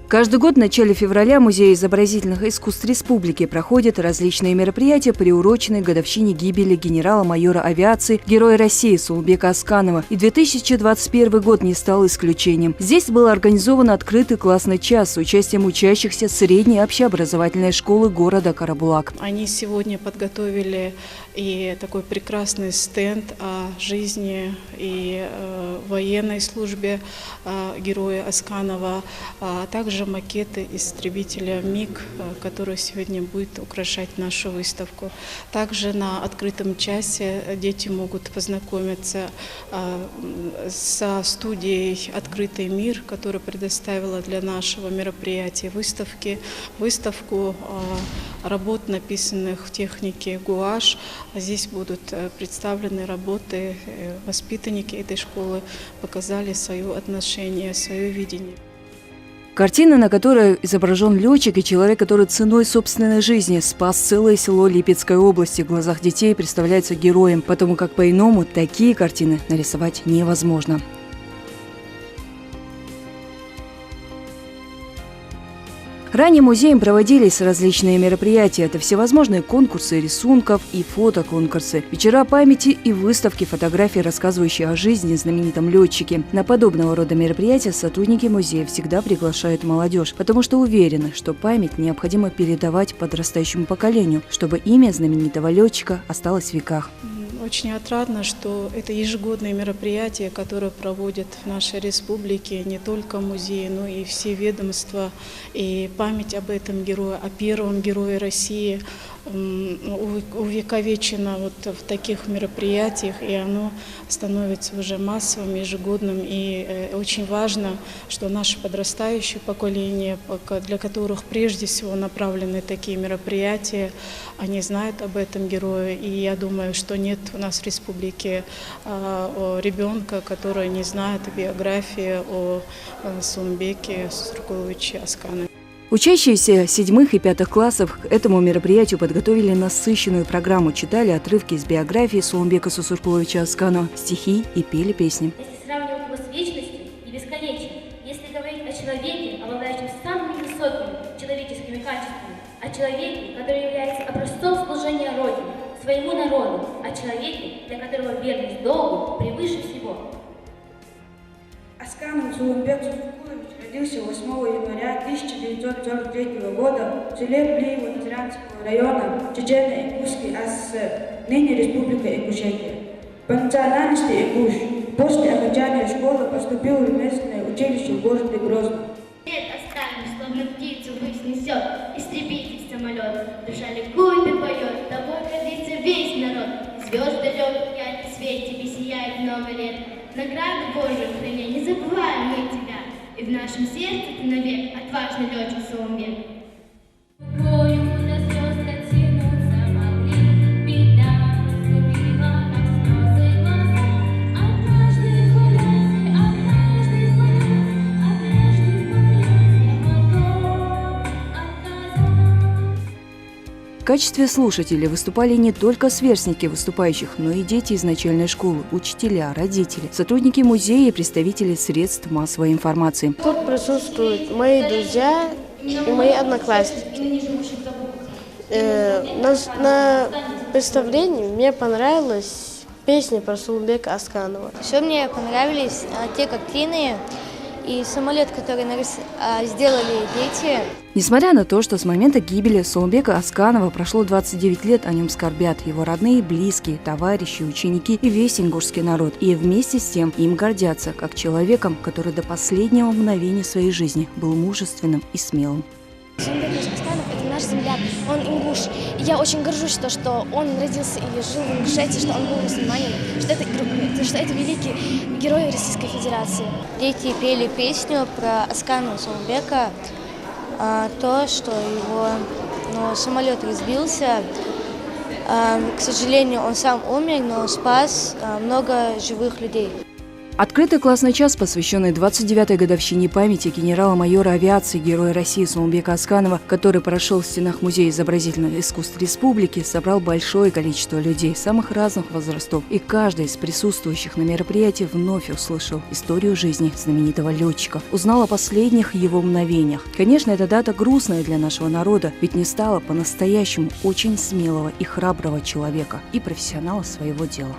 Каждый год в начале февраля Музей изобразительных искусств Республики проходит различные мероприятия, приуроченные к годовщине гибели генерала-майора авиации, Героя России Сулбека Асканова. И 2021 год не стал исключением. Здесь был организован открытый классный час с участием учащихся средней общеобразовательной школы города Карабулак. Они сегодня подготовили и такой прекрасный стенд о жизни и военной службе героя Асканова, а также макеты истребителя МиГ, который сегодня будет украшать нашу выставку. Также на открытом часе дети могут познакомиться со студией «Открытый мир», которая предоставила для нашего мероприятия выставку работ, написанных в технике гуашь. Здесь будут представлены работы, воспитанники этой школы показали свое отношение, свое видение. Картина, на которой изображен летчик и человек, который ценой собственной жизни спас целое село Липецкой области, в глазах детей представляется героем, потому как по-иному такие картины нарисовать невозможно. Ранее музеем проводились различные мероприятия. Это всевозможные конкурсы рисунков и фотоконкурсы, вечера памяти и выставки фотографий, рассказывающие о жизни знаменитом летчике. На подобного рода мероприятия сотрудники музея всегда приглашают молодежь, потому что уверены, что память необходимо передавать подрастающему поколению, чтобы имя знаменитого летчика осталось в веках. Очень отрадно, что это ежегодные мероприятия, которые проводят в нашей республике не только музеи, но и все ведомства. И память об этом герое, о первом герое России увековечено вот в таких мероприятиях, и оно становится уже массовым, ежегодным. И очень важно, что наше подрастающее поколение, для которых прежде всего направлены такие мероприятия, они знают об этом герое. И я думаю, что нет у нас в республике ребенка, который не знает биографии о Сулбеке Сусуркуловиче Асканове. Учащиеся 7 и 5 классов к этому мероприятию подготовили насыщенную программу, читали отрывки из биографии Сулбека Сусуркуловича Асканова, стихи и пели песни. Если сравнивать его с вечностью и бесконечием, если говорить о человеке, обладающем самыми высокими человеческими качествами, о человеке, который является образцом служения Родине, своему народу, о человеке, для которого верность долгу превыше всего. Асканов Сулбек Сусуркулович родился 8 января 1943 года в селе Плиево Назрянского района Чечено-Ингушской ССР, ныне Республика Ингушетия. По национальности ингуш. После окончания школы поступил в ремесленное училище в городе Грозном. Лет оставим, словно птицу высь несет, истребитель самолет. Душа ликует и поет, тобой гордится весь народ. Звезды лед, яркий свет тебе сияет много лет. Награду Божию храня, не забываем мы тебя. И в нашем сердце ты навек отважный летчик Сулбек. В качестве слушателей выступали не только сверстники выступающих, но и дети из начальной школы, учителя, родители, сотрудники музея и представители средств массовой информации. Тут присутствуют мои друзья и мои одноклассники. На представлении мне понравилась песня про Сулбека Асканова. Еще мне понравились те картины и самолет, который сделали дети. Несмотря на то, что с момента гибели Сулбека Асканова прошло 29 лет, о нем скорбят его родные, близкие, товарищи, ученики и весь ингушский народ. И вместе с тем им гордятся, как человеком, который до последнего мгновения своей жизни был мужественным и смелым. Сулбек Асканов – это наш земляк, он ингуш. И я очень горжусь, что он родился и жил в Ингушетии, что он был мусульманином, что это великий герой Российской Федерации. Дети пели песню про Асканова Сулбека, то, что его самолет разбился. К сожалению, он сам умер, но спас много живых людей. Открытый классный час, посвященный 29-й годовщине памяти генерала-майора авиации, героя России Сулумбека Асканова, который прошел в стенах Музея изобразительных искусств Республики, собрал большое количество людей самых разных возрастов, и каждый из присутствующих на мероприятии вновь услышал историю жизни знаменитого летчика, узнал о последних его мгновениях. Конечно, эта дата грустная для нашего народа, ведь не стало по-настоящему очень смелого и храброго человека и профессионала своего дела.